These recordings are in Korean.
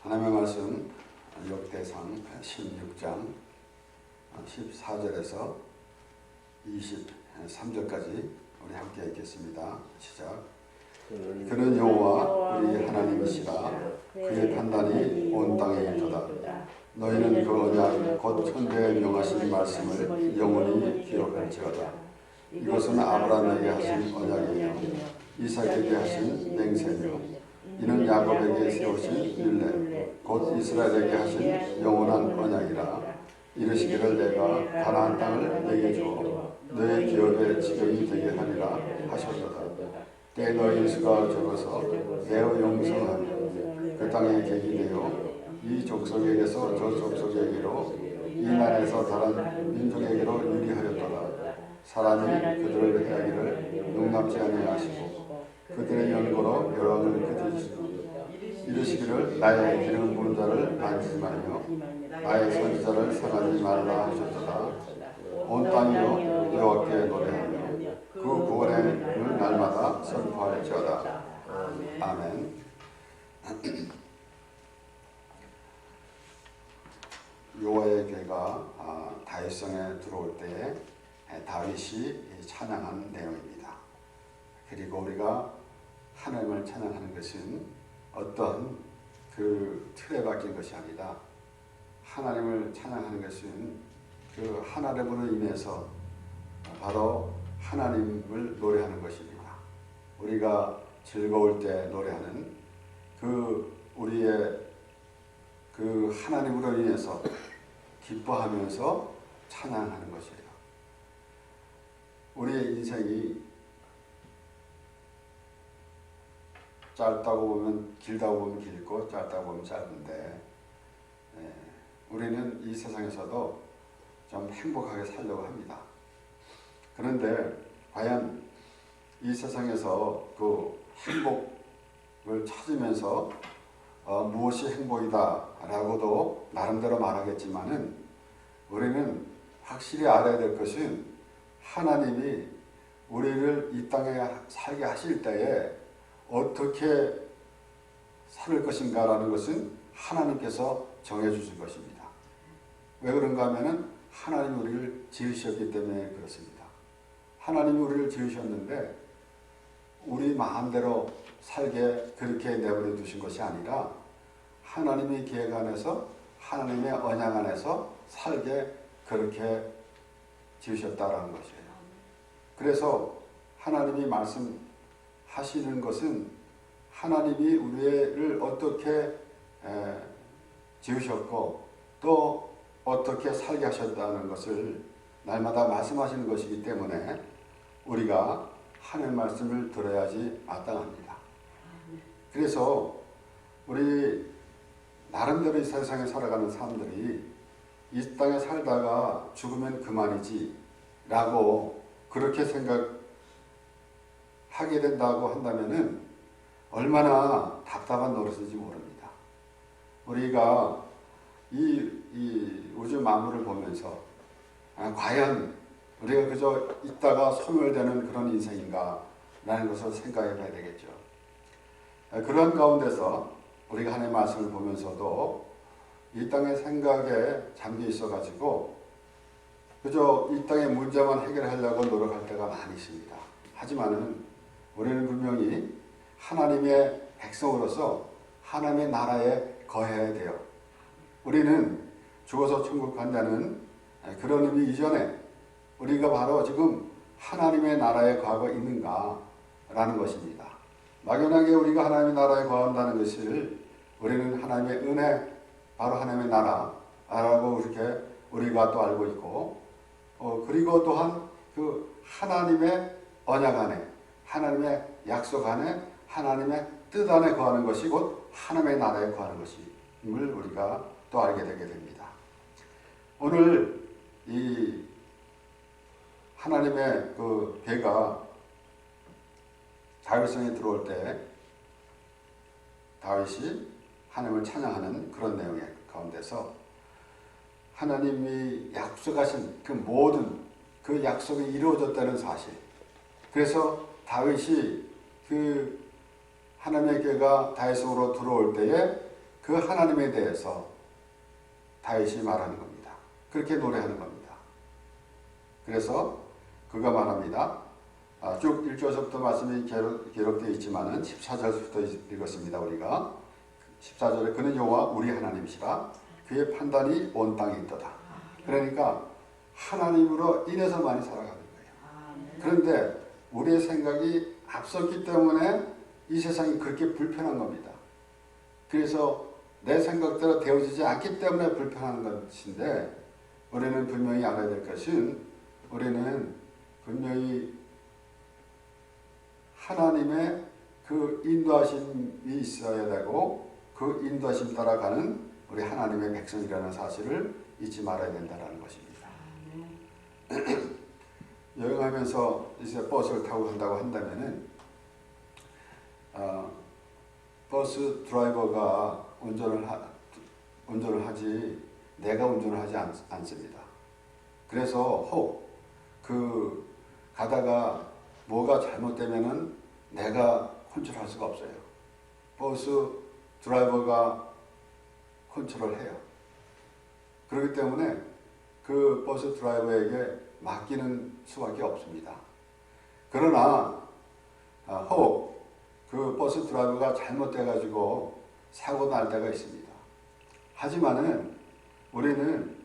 하나님의 말씀 역대상 16장 14절에서 23절까지 우리 함께 읽겠습니다. 시작. 그는 여호와 우리 하나님이시라. 그의 판단이 온 땅에 있도다. 너희는 그 언약 곧 천대에 명하신 말씀을 영원히 기억할지어다. 이것은 아브라함에게 하신 언약이며 이삭에게 하신 맹세며 이는 야곱에게 세우신 율례 곧 이스라엘에게 하신 영원한 언약이라. 이르시기를 내가 가나안 땅을 내게 주어 너의 기업의 지경이 되게 하리라 하셨도다. 때 너희 수가 적어서 매우 용성하며 그 땅에 객이 되어 이 족속에게서 저 족속에게로 이 나라에서 다른 민족에게로 유리하였도다. 사람이 그들을 해하기를 용납지 아니하시고 그들의 연고로 여러분을 그들이시고 이르시기를 나의 기름 부은 자를 만지지 말며 나의 선지자를 상하지 말라 하셨도다. 온 땅이여 여호와께 노래하며 그 구원의 날마다 선포할지어다. 아멘. 여호와의 괴가 다윗성에 들어올 때에 다윗이 찬양한 내용입니다. 그리고 우리가 하나님을 찬양하는 것은 어떤 그 틀에 박힌 것이 아니라 하나님을 찬양하는 것은 그 하나님으로 인해서 바로 하나님을 노래하는 것입니다. 우리가 즐거울 때 노래하는 그 우리의 그 하나님으로 인해서 기뻐하면서 찬양하는 것이에요. 우리의 인생이 짧다고 보면 길다고 보면 길고 짧다고 보면 짧은데 우리는 이 세상에서도 좀 행복하게 살려고 합니다. 그런데 과연 이 세상에서 그 행복을 찾으면서 무엇이 행복이다 라고도 나름대로 말하겠지만은 우리는 확실히 알아야 될 것은 하나님이 우리를 이 땅에 살게 하실 때에 어떻게 살 것인가 라는 것은 하나님께서 정해주신 것입니다. 왜 그런가 하면은 하나님이 우리를 지으셨기 때문에 그렇습니다. 하나님이 우리를 지으셨는데 우리 마음대로 살게 그렇게 내버려 두신 것이 아니라 하나님의 계획 안에서 하나님의 언약 안에서 살게 그렇게 지으셨다라는 것이에요. 그래서 하나님이 말씀하시는 것은 하나님이 우리를 어떻게 지으셨고 또 어떻게 살게 하셨다는 것을 날마다 말씀하시는 것이기 때문에 우리가 하나님 말씀을 들어야지 마땅합니다. 그래서 우리 나름대로 이 세상에 살아가는 사람들이 이 땅에 살다가 죽으면 그만이지 라고 그렇게 생각하게 된다고 한다면은 얼마나 답답한 노릇인지 모릅니다. 우리가 이 우주 만물을 보면서 과연 우리가 그저 있다가 소멸되는 그런 인생인가 라는 것을 생각해 봐야 되겠죠. 그런 가운데서 우리가 하나님의 말씀을 보면서도 이 땅의 생각에 잠겨 있어 가지고 그저 이 땅의 문제만 해결하려고 노력할 때가 많이 있습니다. 하지만은 우리는 분명히 하나님의 백성으로서 하나님의 나라에 거해야 돼요. 우리는 죽어서 천국 간다는 그런 의미 이전에 우리가 바로 지금 하나님의 나라에 거하고 있는가 라는 것입니다. 막연하게 우리가 하나님의 나라에 거한다는 것을 우리는 하나님의 은혜, 바로 하나님의 나라라고 이렇게 우리가 또 알고 있고 그리고 또한 그 하나님의 언약 안에 하나님의 약속 안에 하나님의 뜻 안에 거하는 것이 곧 하나님의 나라에 거하는 것임을 우리가 또 알게 되게 됩니다. 오늘 이 하나님의 그 괴가 다윗성에 들어올 때 다윗이 하나님을 찬양하는 그런 내용의 가운데서 하나님이 약속하신 그 모든 그 약속이 이루어졌다는 사실, 그래서 다윗이 그 하나님의 괴가 다윗성으로 들어올 때에 그 하나님에 대해서 다윗이 말하는 겁니다. 그렇게 노래하는 겁니다. 그래서 그가 말합니다. 쭉 1절부터 말씀이 기록되어 있지만은 14절부터 읽었습니다. 우리가 14절에 그는 여호와 우리 하나님이시라 그의 판단이 온 땅에 있도다. 그러니까 하나님으로 인해서만이 살아가는 거예요. 그런데 우리의 생각이 앞섰기 때문에 이 세상이 그렇게 불편한 겁니다. 그래서 내 생각대로 되어지지 않기 때문에 불편한 것인데, 우리는 분명히 알아야 될 것은 우리는 분명히 하나님의 그 인도하심이 있어야 되고 그 인도하심 따라가는 우리 하나님의 백성이라는 사실을 잊지 말아야 된다는 것입니다. 여행하면서 이제 버스를 타고 간다고 한다면은 버스 드라이버가 운전을 하지 내가 운전을 하지 않습니다. 그래서 혹 가다가 뭐가 잘못되면은 내가 컨트롤할 수가 없어요. 버스 드라이버가 컨트롤해요. 그렇기 때문에 그 버스 드라이버에게 맡기는 수밖에 없습니다. 그러나 혹 그 버스 드라이버가 잘못돼가지고 사고 날 때가 있습니다. 하지만은 우리는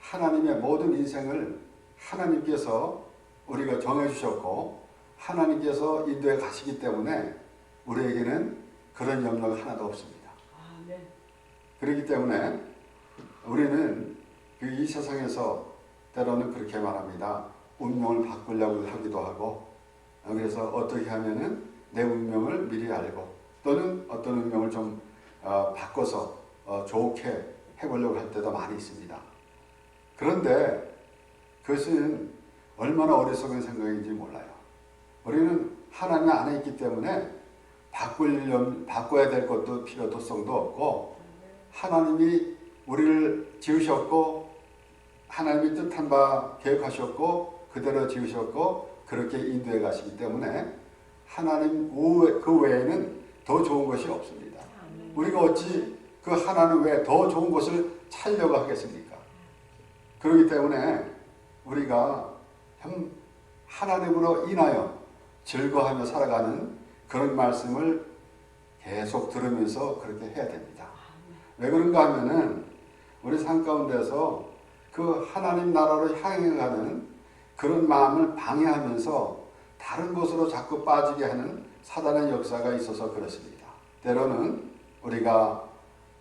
하나님의 모든 인생을 하나님께서 우리가 정해주셨고 하나님께서 인도에 가시기 때문에 우리에게는 그런 염려가 하나도 없습니다. 그렇기 때문에 우리는 이 세상에서 때로는 그렇게 말합니다. 운명을 바꾸려고 하기도 하고, 그래서 어떻게 하면은 내 운명을 미리 알고 또는 어떤 운명을 좀 바꿔서 좋게 해보려고 할 때도 많이 있습니다. 그런데 그것은 얼마나 어리석은 생각인지 몰라요. 우리는 하나님 안에 있기 때문에 바꿔야 될 것도 필요성도 없고, 하나님이 우리를 지으셨고 하나님이 뜻한 바 계획하셨고 그대로 지으셨고 그렇게 인도해 가시기 때문에 하나님 그 외에는 더 좋은 것이 없습니다. 우리가 어찌 그 하나님 외에 더 좋은 것을 찾으려고 하겠습니까? 그렇기 때문에 우리가 하나님으로 인하여 즐거워하며 살아가는 그런 말씀을 계속 들으면서 그렇게 해야 됩니다. 왜 그런가 하면은 우리 삶 가운데서 그 하나님 나라로 향해 가는 그런 마음을 방해하면서 다른 곳으로 자꾸 빠지게 하는 사단의 역사가 있어서 그렇습니다. 때로는 우리가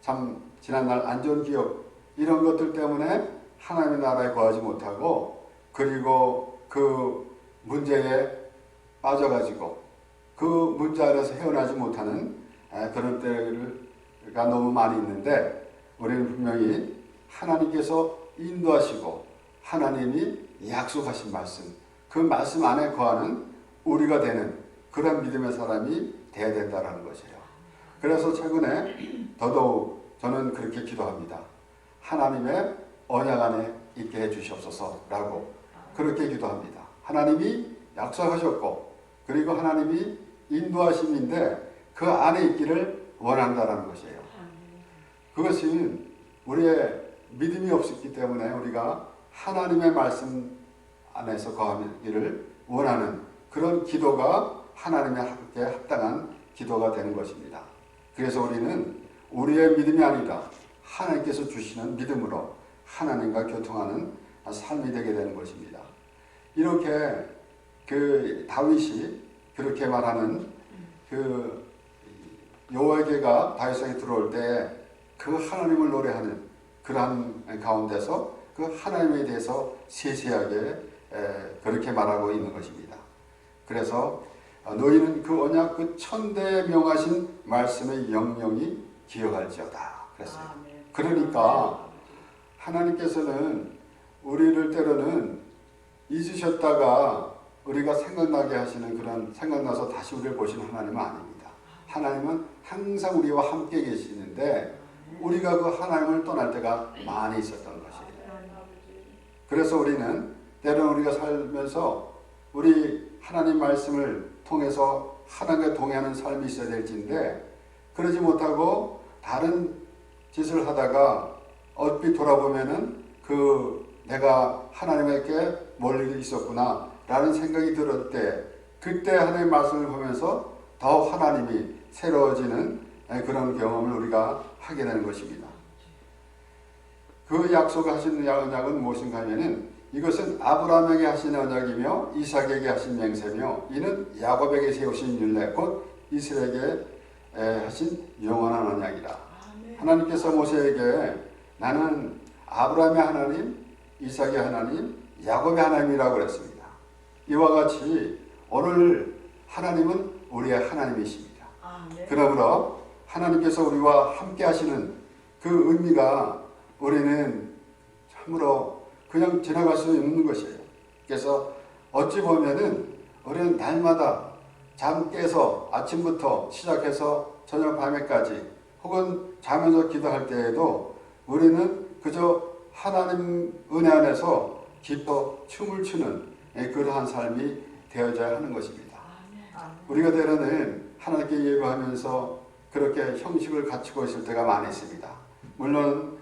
참 지난날 안 좋은 기억 이런 것들 때문에 하나님의 나라에 거하지 못하고, 그리고 그 문제에 빠져가지고 그 문제 안에서 헤어나지 못하는 그런 때가 너무 많이 있는데, 우리는 분명히 하나님께서 인도하시고 하나님이 약속하신 말씀, 그 말씀 안에 거하는 우리가 되는 그런 믿음의 사람이 되어야 된다는 것이에요. 그래서 최근에 더더욱 저는 그렇게 기도합니다. 하나님의 언약 안에 있게 해주시옵소서라고 그렇게 기도합니다. 하나님이 약속하셨고 그리고 하나님이 인도하심인데 그 안에 있기를 원한다는 것이에요. 그것은 우리의 믿음이 없었기 때문에 우리가 하나님의 말씀 안에서 거하기를 원하는 그런 기도가 하나님께 합당한 기도가 되는 것입니다. 그래서 우리는 우리의 믿음이 아니라 하나님께서 주시는 믿음으로 하나님과 교통하는 삶이 되게 되는 것입니다. 이렇게 그 다윗이 그렇게 말하는 그 여호와에게가 다윗에게 들어올 때 그 하나님을 노래하는 그러한 가운데서 그 하나님에 대해서 세세하게 그렇게 말하고 있는 것입니다. 그래서 너희는 그 언약 그 천대에 명하신 말씀의 영영이 기억할지어다 그랬어요. 그러니까 하나님께서는 우리를 때로는 잊으셨다가 우리가 생각나게 하시는 그런, 생각나서 다시 우리를 보시는 하나님은 아닙니다. 하나님은 항상 우리와 함께 계시는데 우리가 그 하나님을 떠날 때가 많이 있었던 것이에요. 그래서 우리는 때로는 우리가 살면서 우리 하나님 말씀을 통해서 하나님과 동행하는 삶이 있어야 될지인데 그러지 못하고 다른 짓을 하다가 얼핏 돌아보면은 내가 하나님에게 멀리 있었구나 라는 생각이 들을 때, 그때 하나님의 말씀을 보면서 더욱 하나님이 새로워지는 그런 경험을 우리가 하게 되는 것입니다. 그 약속하신 언약은 무엇인가 하면은 이것은 아브라함에게 하신 언약이며 이삭에게 하신 맹세며 이는 야곱에게 세우신 율례 곧 이스라엘에게 하신 영원한 언약이라. 하나님께서 모세에게 나는 아브라함의 하나님, 이삭의 하나님, 야곱의 하나님이라고 그랬습니다. 이와 같이 오늘 하나님은 우리의 하나님이십니다. 그러므로 하나님께서 우리와 함께 하시는 그 의미가 우리는 참으로 그냥 지나갈 수 있는 것이에요. 그래서 어찌 보면은 우리는 날마다 잠 깨서 아침부터 시작해서 저녁 밤에까지 혹은 자면서 기도할 때에도 우리는 그저 하나님 은혜 안에서 기뻐 춤을 추는 그러한 삶이 되어져야 하는 것입니다. 우리가 때로는 하나님께 예배하면서 그렇게 형식을 갖추고 있을 때가 많이 있습니다. 물론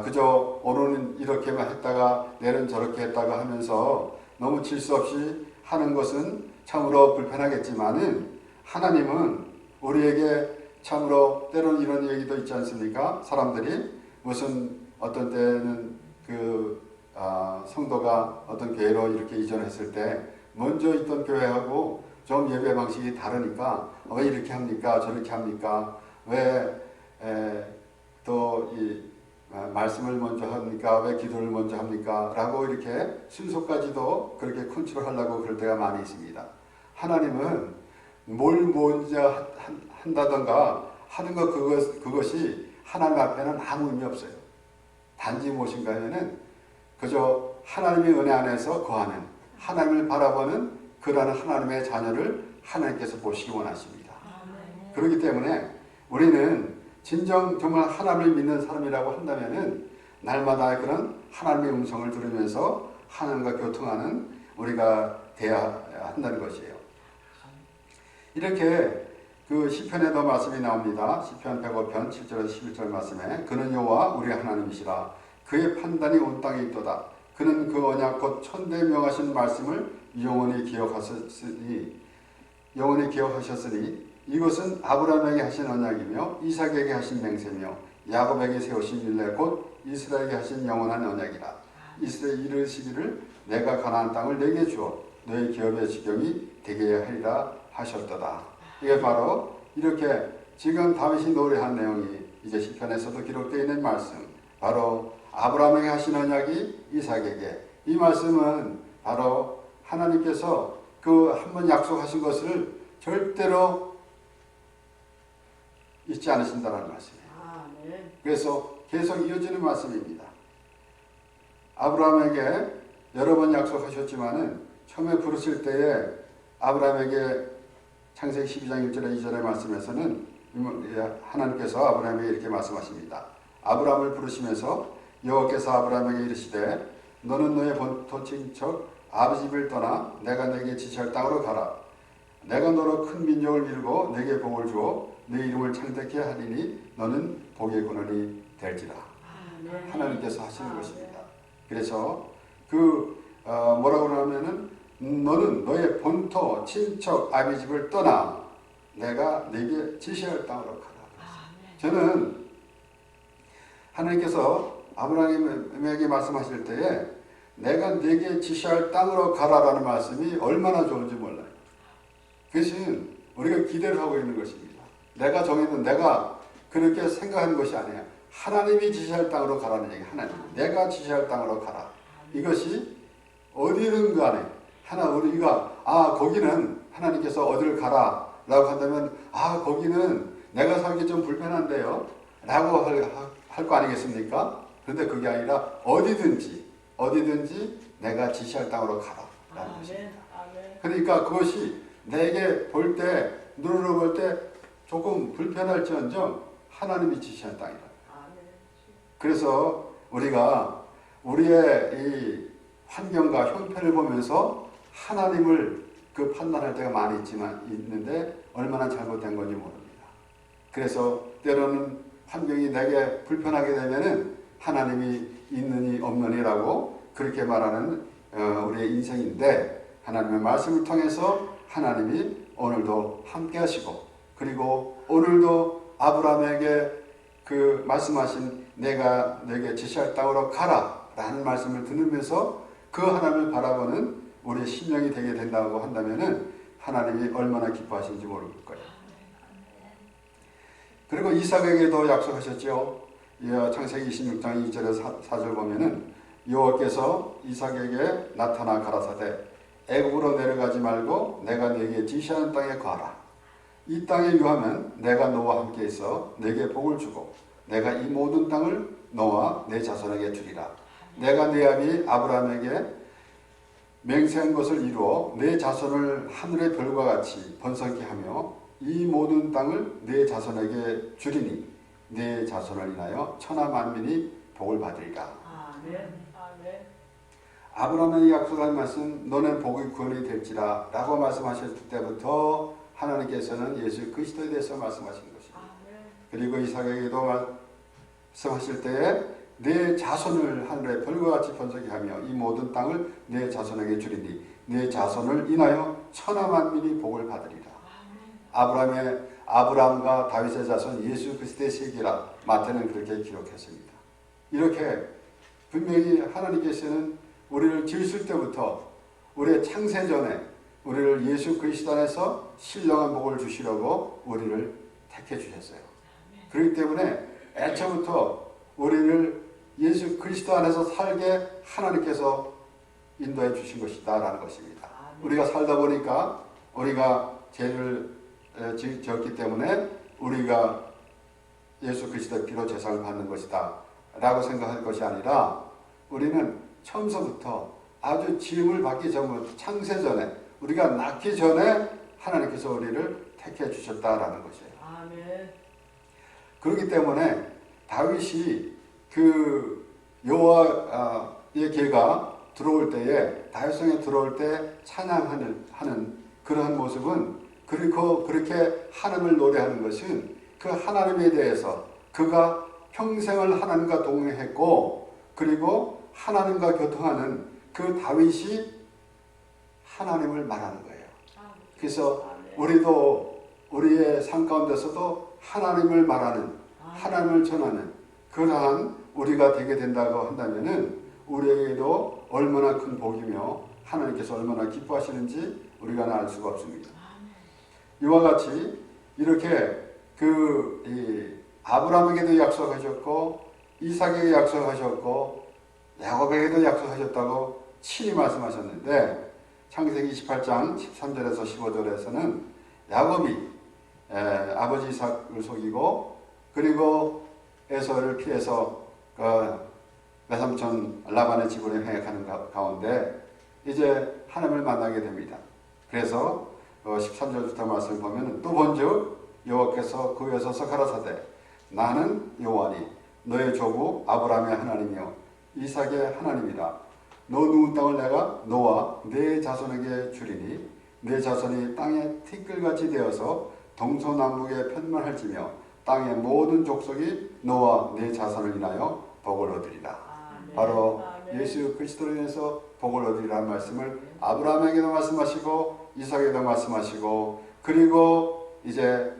그저 오늘은 이렇게만 했다가 내일은 저렇게 했다가 하면서 너무 질서 없이 하는 것은 참으로 불편하겠지만은 하나님은 우리에게 참으로 때로는 이런 얘기도 있지 않습니까? 사람들이 무슨 어떤 때는 성도가 어떤 교회로 이렇게 이전했을 때 먼저 있던 교회하고 좀 예배 방식이 다르니까 왜 이렇게 합니까? 저렇게 합니까? 왜 또 이 말씀을 먼저 합니까? 왜 기도를 먼저 합니까? 라고 이렇게 순서까지도 그렇게 컨트롤하려고 그럴 때가 많이 있습니다. 하나님은 뭘 먼저 한다던가 하는 것 그것이 하나님 앞에는 아무 의미 없어요. 단지 무엇인가 하면은 그저 하나님의 은혜 안에서 거하는 하나님을 바라보는 그러한 하나님의 자녀를 하나님께서 보시기 원하십니다. 그렇기 때문에 우리는 진정 정말 하나님을 믿는 사람이라고 한다면은 날마다 그런 하나님의 음성을 들으면서 하나님과 교통하는 우리가 되어야 한다는 것이에요. 이렇게 그 시편에도 말씀이 나옵니다. 시편 105편 7절에서 11절 말씀에 그는 여호와 우리 하나님이시라. 그의 판단이 온 땅에 있도다. 그는 그 언약 곧 천대 명하신 말씀을 영원히 기억하셨으니 이것은 아브라함에게 하신 언약이며 이삭에게 하신 맹세며 야곱에게 세우신 율례 곧 이스라엘에게 하신 영원한 언약이라. 이스라엘 이르시기를 내가 가나안 땅을 내게 주어 너희 기업의 지경이 되게 하리라 하셨도다. 이게 바로 이렇게 지금 다윗이 노래한 내용이 이제 시편에서도 기록되어 있는 말씀, 바로 아브라함에게 하신 언약이 이삭에게, 이 말씀은 바로 하나님께서 그 한 번 약속하신 것을 절대로 잊지 않으신다는 말씀이에요. 그래서 계속 이어지는 말씀입니다. 아브라함에게 여러 번 약속하셨지만은 처음에 부르실 때에 아브라함에게 창세기 12장 1절에 2절의 말씀에서는 하나님께서 아브라함에게 이렇게 말씀하십니다. 아브라함을 부르시면서 여호와께서 아브라함에게 이르시되 너는 너의 본토 친척 아버지 집을 떠나 내가 내게 지시할 땅으로 가라. 내가 너로 큰 민족을 이루고 내게 복을 주어 내 이름을 창대케 하리니 너는 복의 근원이 될지라. 하나님께서 하시는 것입니다. 그래서 뭐라고 하냐면은 너는 너의 본토 친척 아비 집을 떠나 내가 내게 지시할 땅으로 가라. 저는 하나님께서 아브라함에게 말씀하실 때에 내가 내게 지시할 땅으로 가라라는 말씀이 얼마나 좋은지 몰라요. 그것은 우리가 기대를 하고 있는 것입니다. 내가 정해둔, 내가 그렇게 생각하는 것이 아니에요. 하나님이 지시할 땅으로 가라는 얘기. 하나님, 내가 지시할 땅으로 가라. 이것이 어디든 간에 우리가 거기는 하나님께서 어디를 가라 라고 한다면 거기는 내가 살기 좀 불편한데요 라고 할 거 아니겠습니까? 그런데 그게 아니라 어디든지 내가 지시할 땅으로 가라 라는 것입니다. 그러니까 그것이 내게 볼 때, 눈으로 볼 때 조금 불편할지언정 하나님이 지시한 땅이다. 그래서 우리가 우리의 이 환경과 형편을 보면서 하나님을 판단할 때가 많이 있는데 얼마나 잘못된 건지 모릅니다. 그래서 때로는 환경이 내게 불편하게 되면은 하나님이 있느니 없느니라고 그렇게 말하는 우리의 인생인데, 하나님의 말씀을 통해서 하나님이 오늘도 함께 하시고, 그리고 오늘도 아브라함에게 그 말씀하신 내가 너에게 지시할 땅으로 가라 라는 말씀을 들으면서 그 하나님을 바라보는 우리의 심령이 되게 된다고 한다면은 하나님이 얼마나 기뻐하시는지 모를 거예요. 그리고 이삭에게도 약속하셨죠. 창세기 26장 2절에서 4절 보면은 여호와께서 이삭에게 나타나 가라사대 애굽으로 내려가지 말고 내가 네게 지시하는 땅에 가라. 이 땅에 유하면 내가 너와 함께 있어 네게 복을 주고 내가 이 모든 땅을 너와 내 자손에게 주리라. 내가 네 아비 아브라함에게 맹세한 것을 이루어 내 자손을 하늘의 별과 같이 번성케 하며 이 모든 땅을 내 자손에게 주리니 내 자손을 인하여 천하 만민이 복을 받으리라. 아멘. 아멘. 아브라함에게 약속한 말씀 너는 복의 구원이 될지라 라고 말씀하셨을 때부터 하나님께서는 예수 그리스도에 대해서 말씀하신 것입니다. 그리고 이삭에게도 말씀하실 때에 내 자손을 하늘의 별과 같이 번성케 하며 이 모든 땅을 내 자손에게 주리니 내 자손을 인하여 천하 만민이 복을 받으리라. 아브라함과 다윗의 자손 예수 그리스도의 세계라 마태는 그렇게 기록했습니다. 이렇게 분명히 하나님께서는 우리를 지으실 때부터 우리의 창세 전에 우리를 예수 그리스도 안에서 신령한 복을 주시려고 우리를 택해 주셨어요. 그렇기 때문에 애초부터 우리를 예수 그리스도 안에서 살게 하나님께서 인도해 주신 것이다 라는 것입니다. 우리가 살다 보니까 우리가 죄를 지었기 때문에 우리가 예수 그리스도의 피로 제사를 받는 것이다 라고 생각할 것이 아니라 우리는 처음서부터 아주 지음을 받기 전부터 창세 전에 우리가 낳기 전에 하나님께서 우리를 택해 주셨다라는 것이에요. 아멘. 그렇기 때문에 다윗이 그 여호와의 계가 들어올 때에 다윗성에 들어올 때 찬양하는 그러한 모습은 그렇게 하나님을 노래하는 것은 그 하나님에 대해서 그가 평생을 하나님과 동행했고 그리고 하나님과 교통하는 그 다윗이 하나님을 말하는 거예요. 그래서 우리도 우리의 삶 가운데서도 하나님을 말하는 하나님을 전하는 그러한 우리가 되게 된다고 한다면은 우리에게도 얼마나 큰 복이며 하나님께서 얼마나 기뻐하시는지 우리가 알 수가 없습니다. 이와 같이 이렇게 아브라함에게도 약속하셨고 이삭에게 약속하셨고 야곱에게도 약속하셨다고 친히 말씀하셨는데 창세기 28장 13절에서 15절에서는 야곱이 아버지 이삭을 속이고 그리고 에서를 피해서 외삼촌 라반의 집으로 행하는 가운데 이제 하나님을 만나게 됩니다. 그래서 13절부터 말씀을 보면 또 본즉 여호와께서 그에 서서 가라사대 나는 여호와니 너의 조부 아브라함의 하나님이요 이삭의 하나님이라. 너 누운 땅을 내가 너와 내 자손에게 주리니 내 자손이 땅의 티끌같이 되어서 동서남북에 편만할지며 땅의 모든 족속이 너와 내 자손을 인하여 복을 얻으리라. 바로 예수 그리스도로 인해서 복을 얻으리라는 말씀을 아브라함에게도 말씀하시고 이삭에게도 말씀하시고 그리고 이제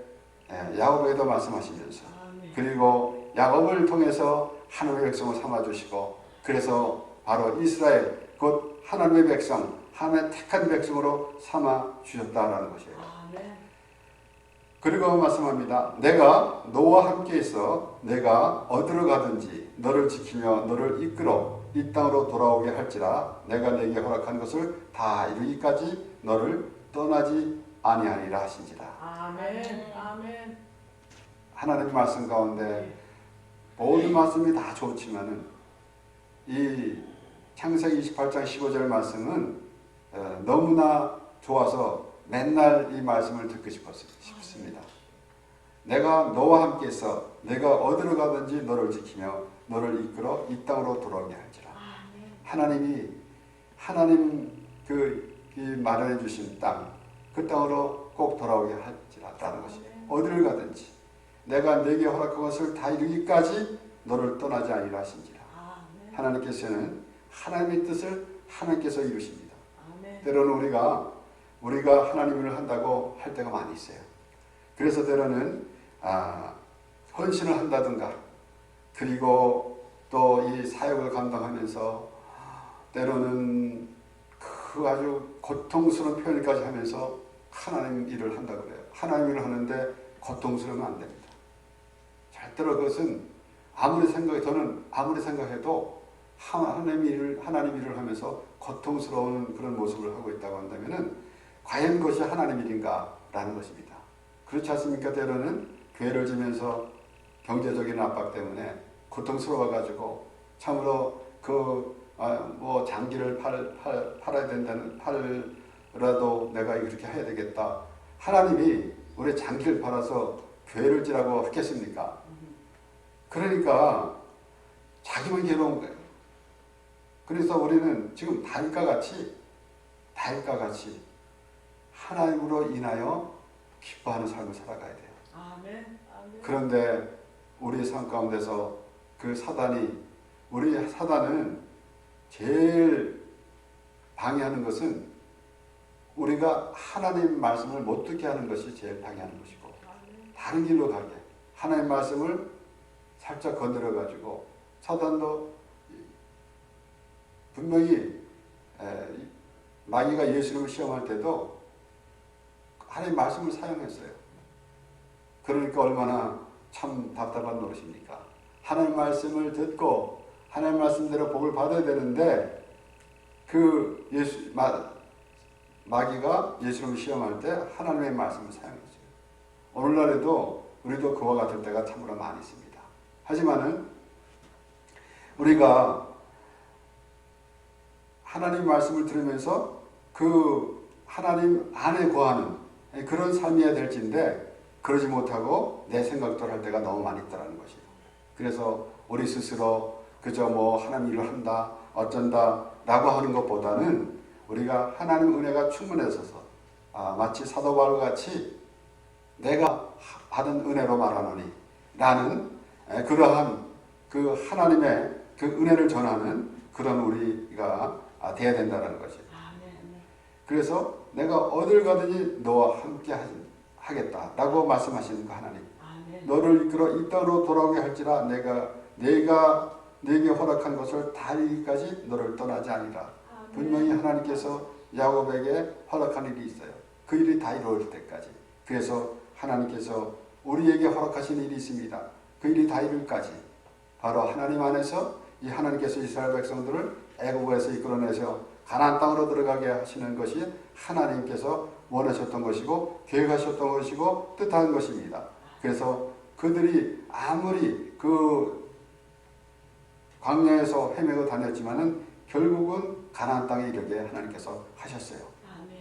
야곱에게도 말씀하시면서 그리고 야곱을 통해서 하나님의 백성을 삼아주시고 그래서 바로 이스라엘 곧 하나님의 백성 하나님의 택한 백성으로 삼아주셨다라는 것이에요. 그리고 말씀합니다. 내가 너와 함께 있어 내가 어디로 가든지 너를 지키며 너를 이끌어 이 땅으로 돌아오게 할지라 내가 내게 허락한 것을 다 이루기까지 너를 떠나지 아니하리라 하신지라. 아멘. 아멘. 하나님 말씀 가운데 모든 말씀이 다 좋지만은 이 창세기 28장 15절 말씀은 너무나 좋아서 맨날 이 말씀을 듣고 싶습니다. 내가 너와 함께 있어 내가 어디로 가든지 너를 지키며 너를 이끌어 이 땅으로 돌아오게 할지라. 하나님 마련해 주신 땅 그 땅으로 꼭 돌아오게 할지라라는 것이 어디를 가든지 내가 네게 허락한 것을 다 이루기까지 너를 떠나지 아니라 하신지라. 아멘. 하나님께서는 하나님의 뜻을 하나님께서 이루십니다. 아멘. 때로는 우리가 하나님 일을 한다고 할 때가 많이 있어요. 그래서 때로는 헌신을 한다든가, 그리고 또 이 사역을 감당하면서 때로는 그 아주 고통스러운 표현까지 하면서 하나님 일을 한다고 그래요. 하나님 일을 하는데 고통스러우면 안 됩니다. 절대로 그것은 저는 아무리 생각해도 하나님 일을 하면서 고통스러운 그런 모습을 하고 있다고 한다면은 과연 그것이 하나님 일인가? 라는 것입니다. 그렇지 않습니까? 때로는 교회를 지면서 경제적인 압박 때문에 고통스러워가지고 참으로 장기를 팔아야 된다는, 팔라도 내가 이렇게 해야 되겠다. 하나님이 우리 장기를 팔아서 교회를 지라고 하겠습니까? 그러니까 자기만 괴로운 거예요. 그래서 우리는 지금 다윗과 같이 하나님으로 인하여 기뻐하는 삶을 살아가야 돼요. 아멘. 아멘. 그런데 우리 삶 가운데서 우리 사단은 제일 방해하는 것은 우리가 하나님 말씀을 못 듣게 하는 것이 제일 방해하는 것이고, 다른 길로 가게, 하나님 말씀을 살짝 건드려 가지고, 사단도 분명히 마귀가 예수님을 시험할 때도 하나님 말씀을 사용했어요. 그러니까 얼마나 참 답답한 노릇입니까? 하나님 말씀을 듣고 하나님 말씀대로 복을 받아야 되는데 마귀가 예수님을 시험할 때 하나님의 말씀을 사용했어요. 오늘날에도 우리도 그와 같을 때가 참으로 많이 있습니다. 하지만은 우리가 하나님 말씀을 들으면서 그 하나님 안에 거하는 그런 삶이어야 될진데 그러지 못하고 내 생각대로 할 때가 너무 많이 있다는 것이에요. 그래서 우리 스스로 그저 하나님 일을 한다, 어쩐다 라고 하는 것보다는 우리가 하나님 은혜가 충만해서서 마치 사도 바울과 같이 내가 받은 은혜로 말하노니 라는 그러한 그 하나님의 그 은혜를 전하는 그런 우리가 돼야 된다는 것이에요. 그래서 내가 어딜 가든지 너와 함께 하겠다라고 말씀하시는 그 하나님. 너를 이끌어 이 땅으로 돌아오게 할지라 내가 네게 허락한 것을 다 이루기까지 너를 떠나지 아니라. 분명히 하나님께서 야곱에게 허락한 일이 있어요. 그 일이 다 이루어질 때까지. 그래서 하나님께서 우리에게 허락하신 일이 있습니다. 그 일이 다 이룰까지. 바로 하나님 안에서 이 하나님께서 이스라엘 백성들을 애굽에서 이끌어내서 가나안 땅으로 들어가게 하시는 것이 하나님께서 원하셨던 것이고 계획하셨던 것이고 뜻한 것입니다. 그래서 그들이 아무리 그 광야에서 헤매고 다녔지만은 결국은 가나안 땅에 이르게 하나님께서 하셨어요.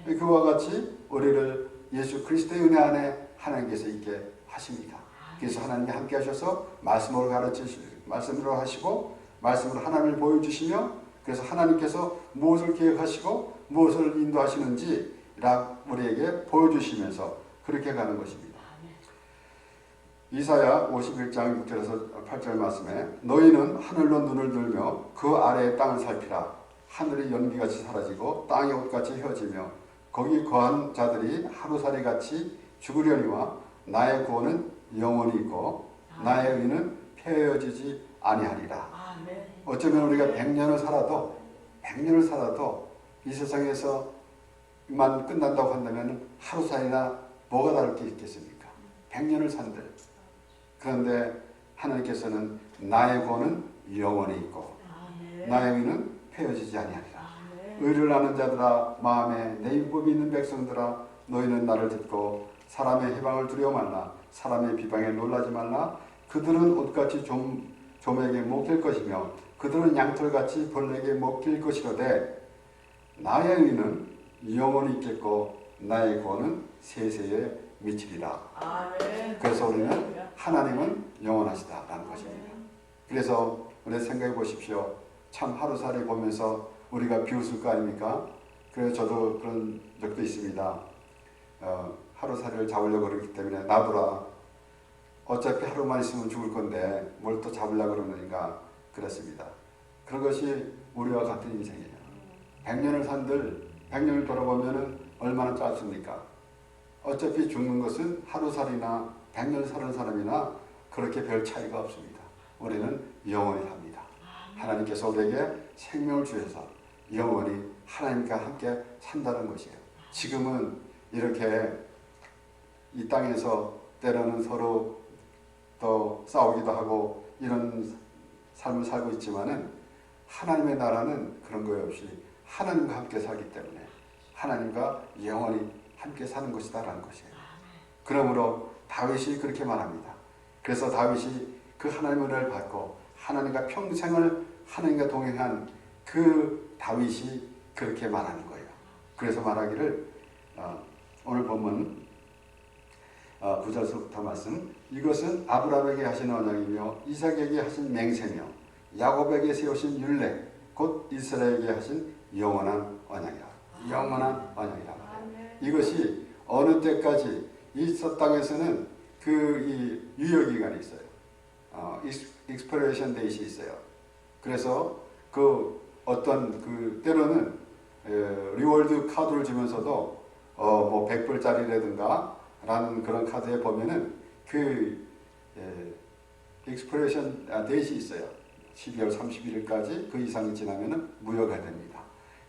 아멘. 그와 같이 우리를 예수 그리스도의 은혜 안에 하나님께서 있게 하십니다. 그래서 하나님이 함께 하셔서 말씀으로 말씀으로 하시고 말씀으로 하나님을 보여주시며 그래서 하나님께서 무엇을 계획하시고 무엇을 인도하시는지 우리에게 보여주시면서 그렇게 가는 것입니다. 이사야 51장 6절에서 8절 말씀에 너희는 하늘로 눈을 들며 그 아래의 땅을 살피라. 하늘이 연기같이 사라지고 땅이 옷같이 휘어지며 거기 거한 자들이 하루살이같이 죽으려니와 나의 구원은 영원히 있고 나의 의는 폐허지지 아니하리라. 어쩌면 우리가 100년을 살아도 이 세상에서만 끝난다고 한다면 하루살이나 뭐가 다를 게 있겠습니까? 100년을 산들. 그런데 하나님께서는 나의 구원은 영원히 있고 나의 의는 폐허지지 아니하리라. 의를 아는 자들아 마음에 내 율법이 있는 백성들아 너희는 나를 듣고 사람의 해방을 두려워 말라. 사람의 비방에 놀라지 말라. 그들은 옷같이 좀에게 먹힐 것이며 그들은 양털같이 벌레에게 먹힐 것이로되 나의 의는 영원히 있겠고 나의 구원은 세세에 미치리라. 아멘. 그래서 우리는 하나님은 영원하시다라는 것입니다. 그래서 우리 생각해 보십시오. 참 하루살이 보면서 우리가 비웃을 거 아닙니까? 그래서 저도 그런 적도 있습니다. 하루살이를 잡으려고 그러기 때문에 놔둬라. 어차피 하루만 있으면 죽을 건데 뭘 또 잡으려고 그러는가 그렇습니다. 그런 것이 우리와 같은 인생이에요. 100년을 산들 100년을 돌아보면 얼마나 짧습니까? 어차피 죽는 것은 하루살이나 100년 사는 사람이나 그렇게 별 차이가 없습니다. 우리는 영원히 삽니다. 하나님께서 우리에게 생명을 주셔서 영원히 하나님과 함께 산다는 것이에요. 지금은 이렇게 이 땅에서 때로는 서로 또 싸우기도 하고 이런 삶을 살고 있지만은 하나님의 나라는 그런 거 없이 하나님과 함께 살기 때문에 하나님과 영원히 함께 사는 것이다라는 것이에요. 그러므로 다윗이 그렇게 말합니다. 그래서 다윗이 그 하나님의 은혜를 받고 하나님과 평생을 하나님과 동행한 그 다윗이 그렇게 말하는 거예요. 그래서 말하기를 오늘 본문 9절부터 말씀, 이것은 아브라함에게 하신 언약이며 이삭에게 하신 맹세며 야곱에게 세우신 율례 곧 이스라엘에게 하신 영원한 언약이라. 영원한 언약이라. 이것이 어느 때까지 이 땅에서는 이 유효기간이 있어요. 익스퍼레이션 데이시 있어요. 그래서 때로는 리월드 카드를 주면서도 뭐 100불짜리라든가 라는 그런 카드에 보면은 익스퍼레이션 데이시 있어요. 12월 31일까지 그 이상이 지나면은 무효가 됩니다.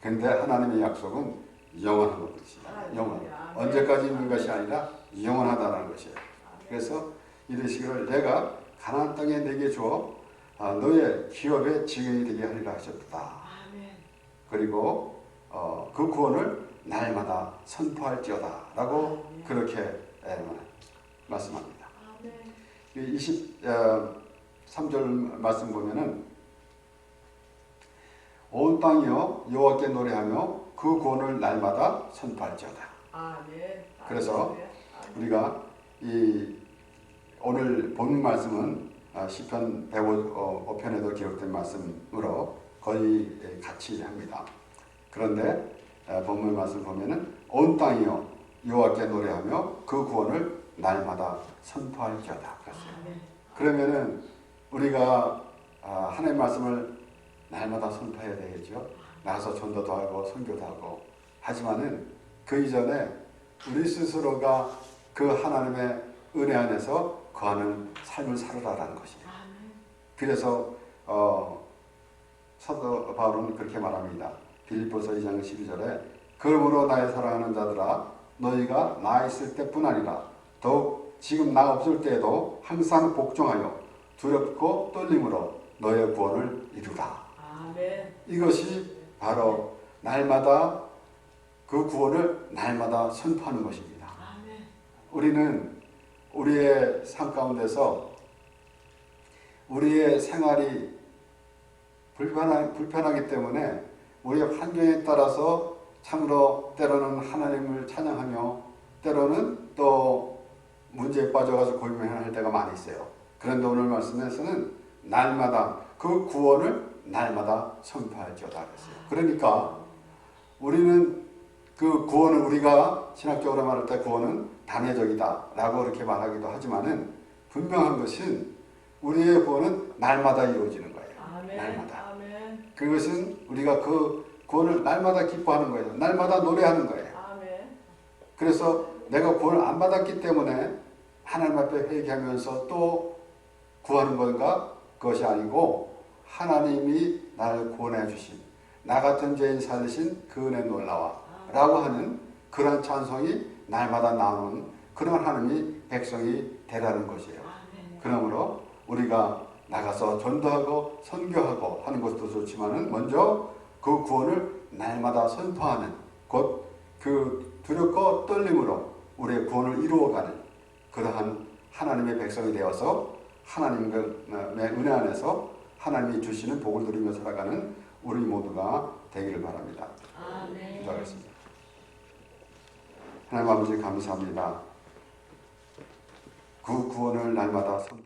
근데 하나님의 약속은 영원한 것이다. 영원. 언제까지 있는 것이 아니라 영원하다는 것이에요. 그래서 이르시기를 내가 가나안 땅에 내게 주어 너의 기업의 증인이 되게 하리라 하셨다. 그리고 그 구원을 날마다 선포할지어다 라고 그렇게 말씀합니다. 23절 말씀 보면은 온 땅이여 여호와께 노래하며 그 구원을 날마다 선포할지어다. 그래서 우리가 오늘 본 말씀은 시편 105편에도 기록된 말씀으로 거의 같이 합니다. 그런데 본문 말씀 보면은 온 땅이여 여호와께 노래하며 그 구원을 날마다 선포할지어다. 그러면은 우리가 하나님의 말씀을 날마다 선포해야 되겠죠. 나가서 전도도 하고 선교도 하고 하지만은 그 이전에 우리 스스로가 그 하나님의 은혜 안에서 거하는 삶을 살아라라는 것이에요. 그래서 사도 바울은 그렇게 말합니다. 빌립보서 2장 12절에 그러므로 나의 사랑하는 자들아 너희가 나 있을 때뿐 아니라 더욱 지금 나 없을 때에도 항상 복종하여 두렵고 떨림으로 너의 구원을 이루라. 이것이 바로 날마다 그 구원을 날마다 선포하는 것입니다. 우리는 우리의 삶 가운데서 우리의 생활이 불편하기 때문에 우리의 환경에 따라서 참으로 때로는 하나님을 찬양하며 때로는 또 문제에 빠져가지고 고민할 때가 많이 있어요. 그런데 오늘 말씀에서는 날마다 그 구원을 날마다 선포할지어다 그랬어요. 그러니까 우리는 그 구원을 우리가 신학적으로 말할 때 구원은 단회적이다 라고 그렇게 말하기도 하지만은 분명한 것은 우리의 구원은 날마다 이루어지는 거예요. 날마다. 그것은 우리가 그 구원을 날마다 기뻐하는 거예요. 날마다 노래하는 거예요. 그래서 내가 구원을 안 받았기 때문에 하나님 앞에 회개하면서 또 구하는 건가? 그것이 아니고 하나님이 나를 구원해 주신 나 같은 죄인 살리신 그 은혜 놀라와 라고 하는 그런 찬송이 날마다 나오는 그런 하나님이 백성이 되라는 것이에요. 그러므로 우리가 나가서 전도하고 선교하고 하는 것도 좋지만은 먼저 그 구원을 날마다 선포하는 곧 그 두렵고 떨림으로 우리의 구원을 이루어가는 그러한 하나님의 백성이 되어서 하나님의 은혜 안에서 하나님이 주시는 복을 누리며 살아가는 우리 모두가 되기를 바랍니다. 기도하겠습니다. 하나님 아버지 감사합니다. 그 구원을 날마다 선포